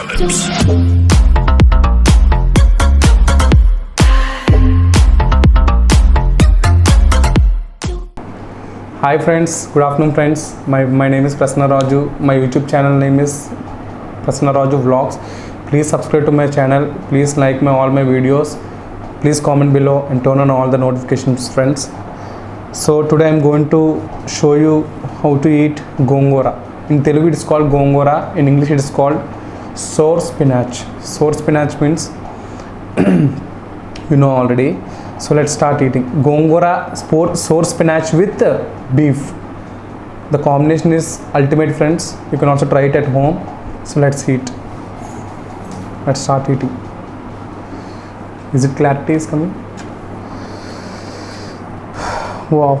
Knowledge. Hi friends, good afternoon friends. My name is Prasanna Raju. My YouTube channel name is Prasanna Raju Vlogs. Please subscribe to my channel. Please like all my videos. Please comment below and turn on all the notifications, friends. So today I am going to show you how to eat gongora. In Telugu it is called gongora. In English it is called sour spinach. Sour spinach means you know already. So let's start eating gongora sour spinach with beef. The combination is ultimate, friends. You can also try it at home. So let's eat. Let's start eating. Is it clarity is coming? Wow.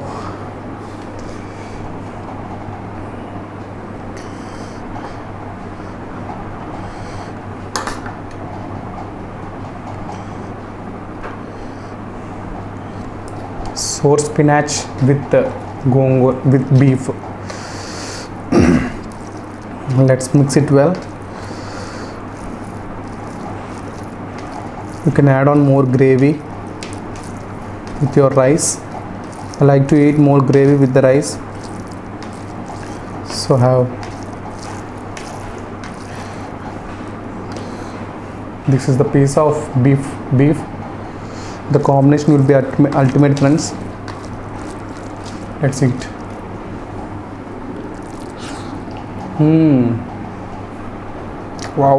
Sour spinach with gongora with beef. Let's mix it well. You can add on more gravy with your rice. I like to eat more gravy with the rice. So this is the piece of beef. The combination will be ultimate, friends. Let's eat. Wow.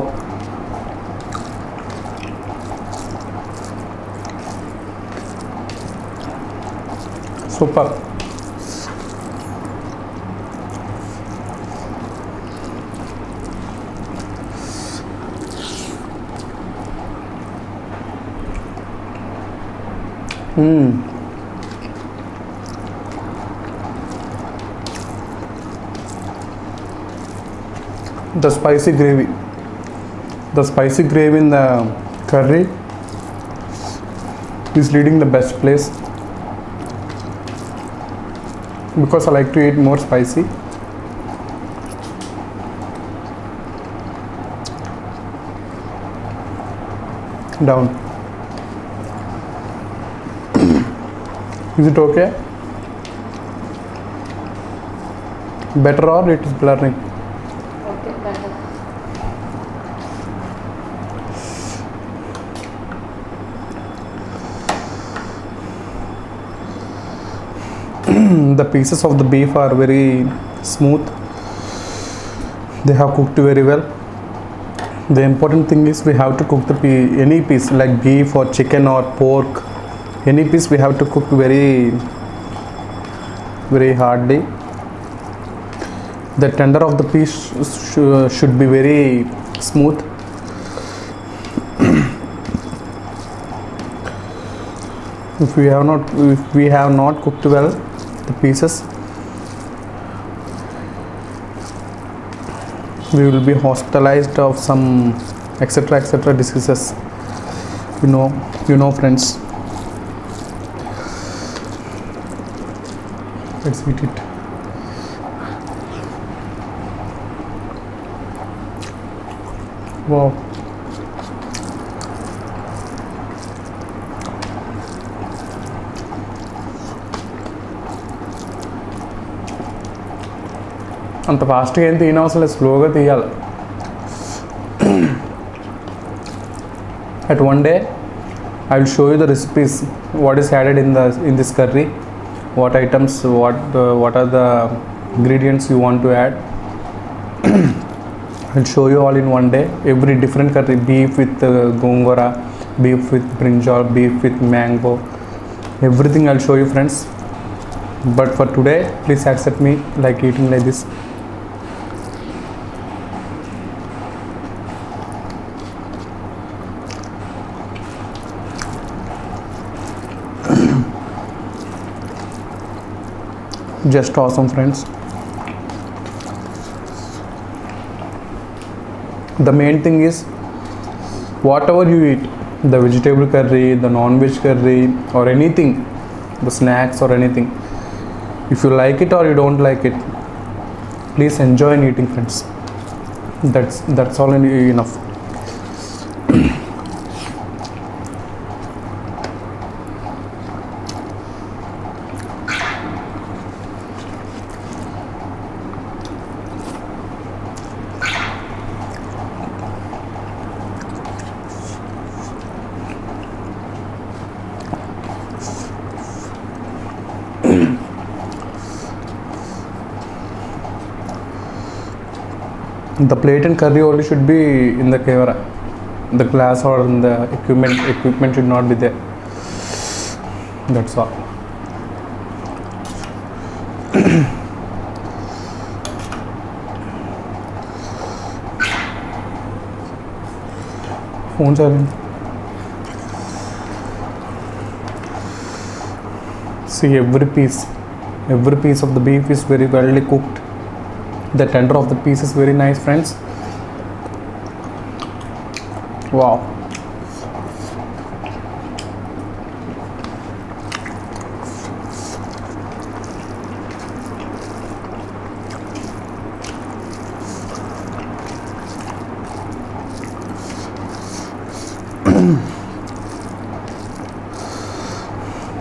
Super. The spicy gravy in the curry is leading the best place, because I like to eat more spicy. Down. Is it okay? Better or it is blurring? Okay, better. The pieces of the beef are very smooth. They have cooked very well. The important thing is we have to cook any piece like beef or chicken or pork. Any piece we have to cook very hardly. The tender of the piece should be very smooth. If we have not cooked well the pieces, we will be hospitalized of some etc diseases. You know, friends. Let's eat it. Wow. అంత ఫాస్ట్గా ఏం తినవసరం లేదు, స్లోగా తీయాలి. At one day I will show you the recipes, what is added in this curry, what items, what are the ingredients you want to add. I'll show you all in one day. Every different curry, beef with gongora, beef with brinjal, beef with mango, everything I'll show you, friends. But for today, please accept me like eating like this. Just awesome, friends. The main thing is whatever you eat, the vegetable curry, the non-veg curry, or anything, the snacks or anything, if you like it or you don't like it, please enjoy in eating, friends. That's all enough. The plate and curry only should be in the camera. The glass or in the equipment should not be there. That's all. Phone silent. See, every piece of the beef is very well cooked. The tender of the piece is very nice, friends. Wow.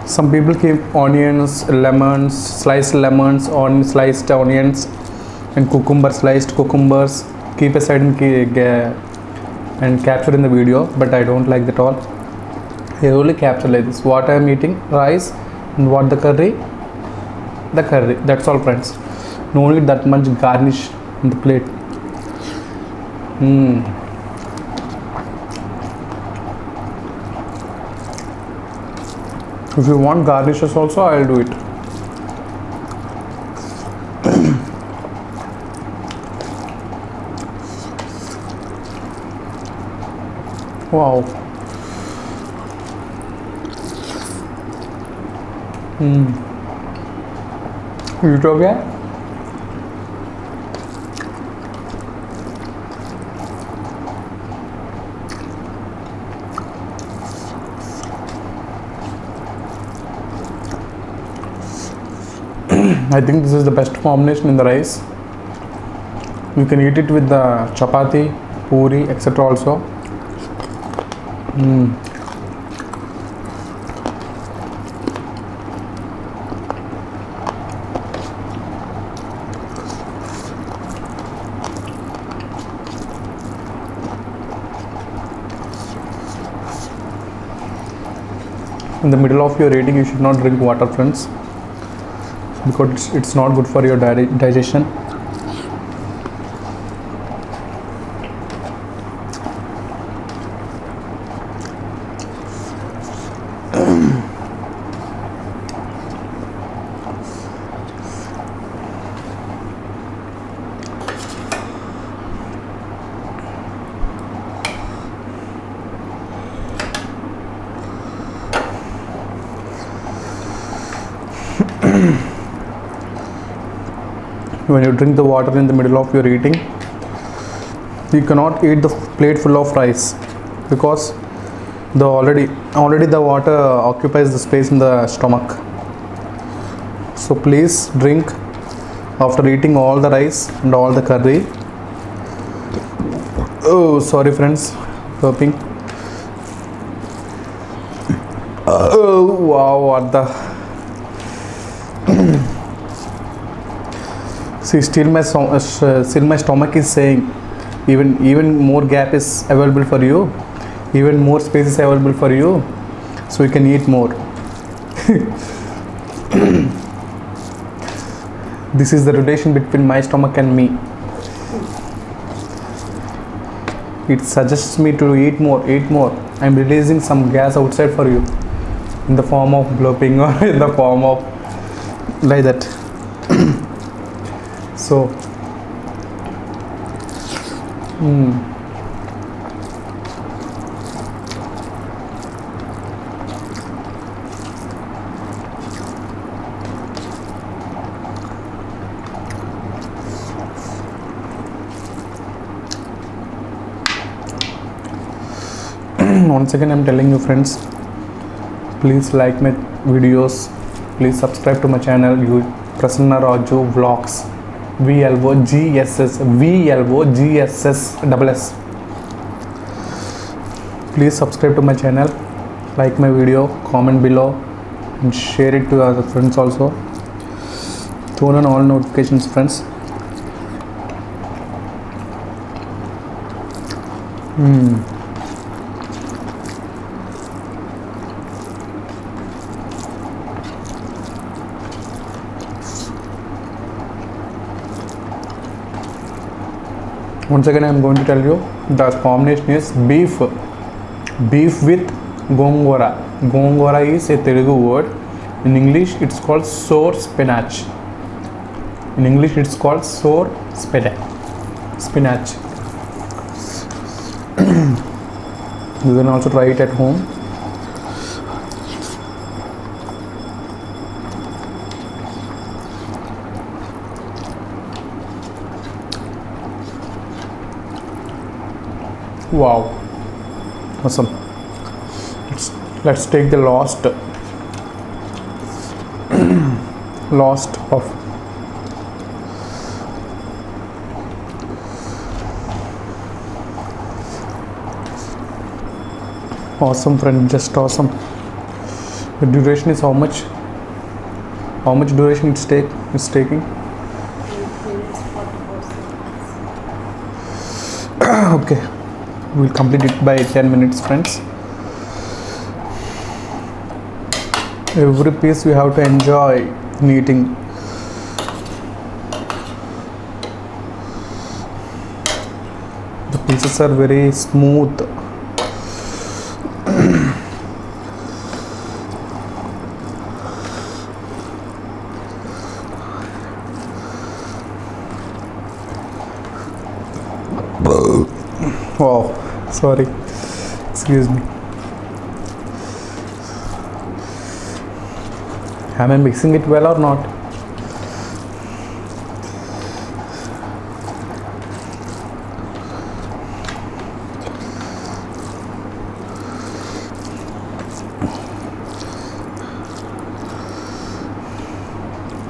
Some people keep onions, lemons, sliced lemons, on sliced onions, and sliced cucumbers. Keep aside and capture in the video, but I don't like that all. I only capture like this. What I am eating, rice, and what the curry. That's all, friends. No need that much garnish in the plate. If you want garnishes also, I'll do it. Wow. Eat हो गया? I think this is the best combination in the rice. You can eat it with the chapati, puri, etc. also. In the middle of your eating, you should not drink water, friends, because it's not good for your digestion. When you drink the water in the middle of your eating, you cannot eat the plate full of rice, because already the water occupies the space in the stomach. So please drink after eating all the rice and all the curry. Oh, sorry friends, burping. Oh wow, what the. See, still my stomach is saying even more gap is available for you, even more space is available for you, so you can eat more. This is the relation between my stomach and me. It suggests me to eat more. I'm releasing some gas outside for you in the form of blooping or in the form of like that. So once again I'm telling you, friends, please like my videos, please subscribe to my channel, Prasanna Raju Vlogs, VLOGSS. Please subscribe to my channel, like my video, comment below, and share it to other friends also. Turn on all notifications, friends. Once again, I am going to tell you the combination is beef with gongora. Gongora is a Telugu word. In English, it's called sour spinach. In English, it's called sour spinach. You can also try it at home. Wow, awesome. Let's take the last of awesome, friend, just awesome. The duration is how much duration it's taking? 8 minutes 44 seconds. Okay, we'll complete it by 10 minutes, friends. Every piece we have to enjoy in eating. The pieces are very smooth. Wow, sorry, excuse me. Am I mixing it well or not?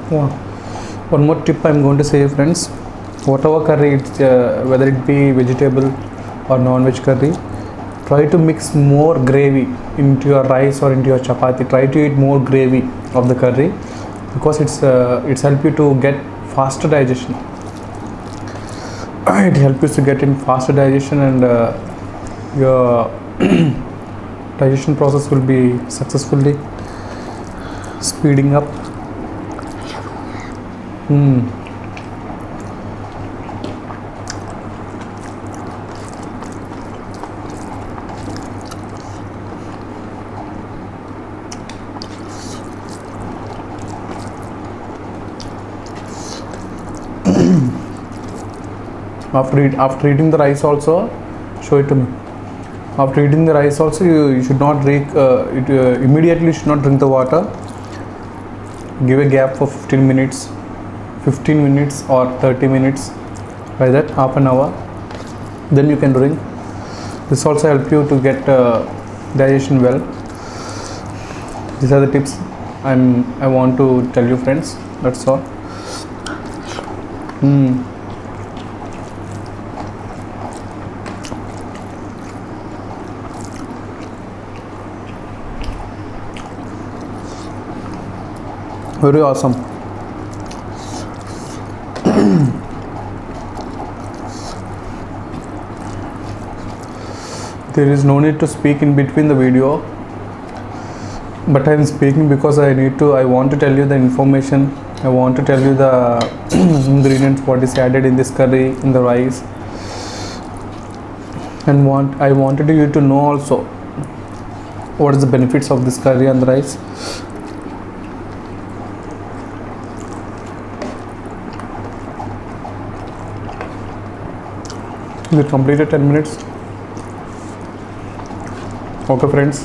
Wow. One more tip I'm going to say, friends. Whatever curry, whether it be vegetable or non-veg curry, try to mix more gravy into your rice or into your chapati. Try to eat more gravy of the curry because it's help you to get faster digestion. It helps you to get in faster digestion, and your digestion process will be successfully speeding up. After eating the rice also, show it to me. After eating the rice also, you should not drink immediately. You should not drink the water. Give a gap for 15 minutes or 30 minutes, by that half an hour, then you can drink. This also help you to get digestion well. These are the tips I want to tell you, friends. That's all. Very awesome. There is no need to speak in between the video, but I am speaking because I want to tell you the information. I want to tell you the ingredients, what is added in this curry, in the rice, and I wanted you to know also what is the benefits of this curry and the rice. We completed 10 minutes. Okay, friends,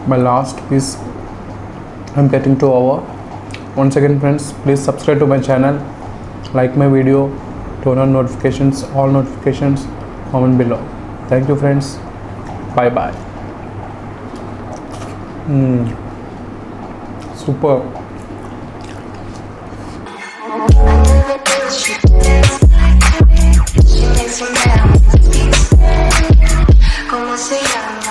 my last piece, I'm getting to hour. Once again, friends, please subscribe to my channel, like my video, turn on notifications, all notifications, comment below. Thank you, friends. Bye bye. Super. ¿Cómo se llama?